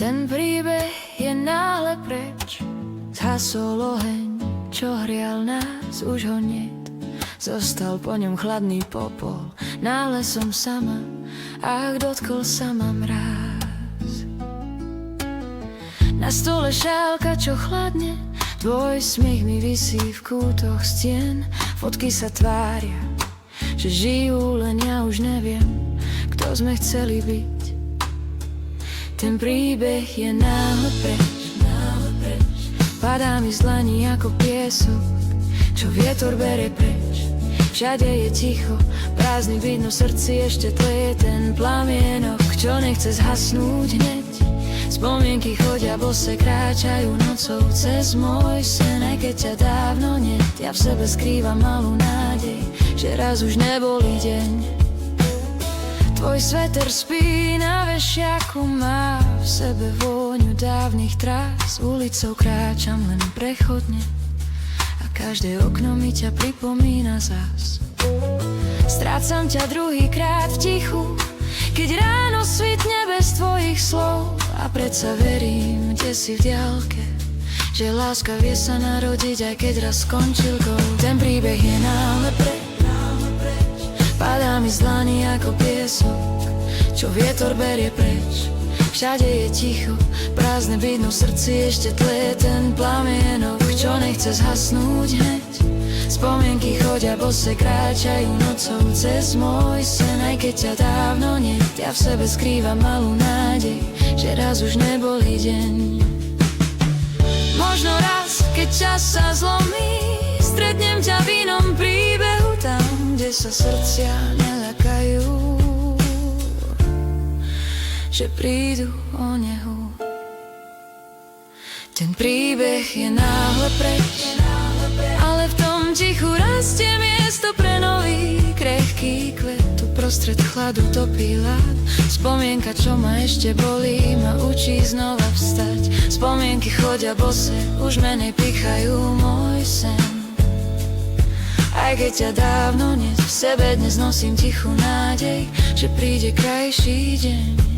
Ten príbeh je náhle preč, zhasol oheň, čo hrial nás, už ho niet. Zostal po ňom chladný popol, náhle som sama, ach, dotkol sa ma mráz. Na stole šálka, čo chladne, tvoj smiech mi visí v kútoch stien. Fotky sa tvária, že žijú, len ja už neviem, kto sme chceli byť. Ten príbeh je náhle preč, padá mi z dlaní ako piesok, čo vietor bere preč. Všade je ticho, prázdny byt, no v srdci ešte tleje ten plamienok, čo nechce zhasnúť hneď. Spomienky chodia bose, kráčajú nocou cez môj sen, aj keď ťa dávno niet. Ja v sebe skrývam malú nádej, že raz už neboli deň. Tvoj sveter spí na vešiaku, má v sebe vôňu dávnych trás. Ulicou kráčam len prechodne a každé okno mi ťa pripomína zás. Strácam ťa druhýkrát v tichu, keď ráno svitne bez tvojich slov. A predsa verím, kde si v diaľke, že láska vie sa narodiť, aj keď raz skončil gól. Ten príbeh je náhle preč, padá mi z dlani ako piesok, čo vietor berie preč. Všade je ticho, prázdne byt, no v srdci ešte tleje ten plamienok, čo nechce zhasnúť hneď. Spomienky chodia bose, kráčajú nocou cez môj sen, aj keď ťa dávno niet. Ja v sebe skrývam malú nádej, že raz už neboli deň. Možno raz, keď čas sa zlomí, stretnem ťa v inom príbehu, tam, kde sa srdcia neľakajú, že prídu o nehu. Ten príbeh je náhle preč, ale v tom tichu rastie miesto pre nový krehký kvet. Uprostred chladu topí ľad, spomienka, čo ma ešte bolí, ma učí znova vstať. Spomienky chodia bose, už menej pichajú môj sen. Aj keď ťa dávno niet, v sebe dnes nosím tichú nádej, že príde krajší deň.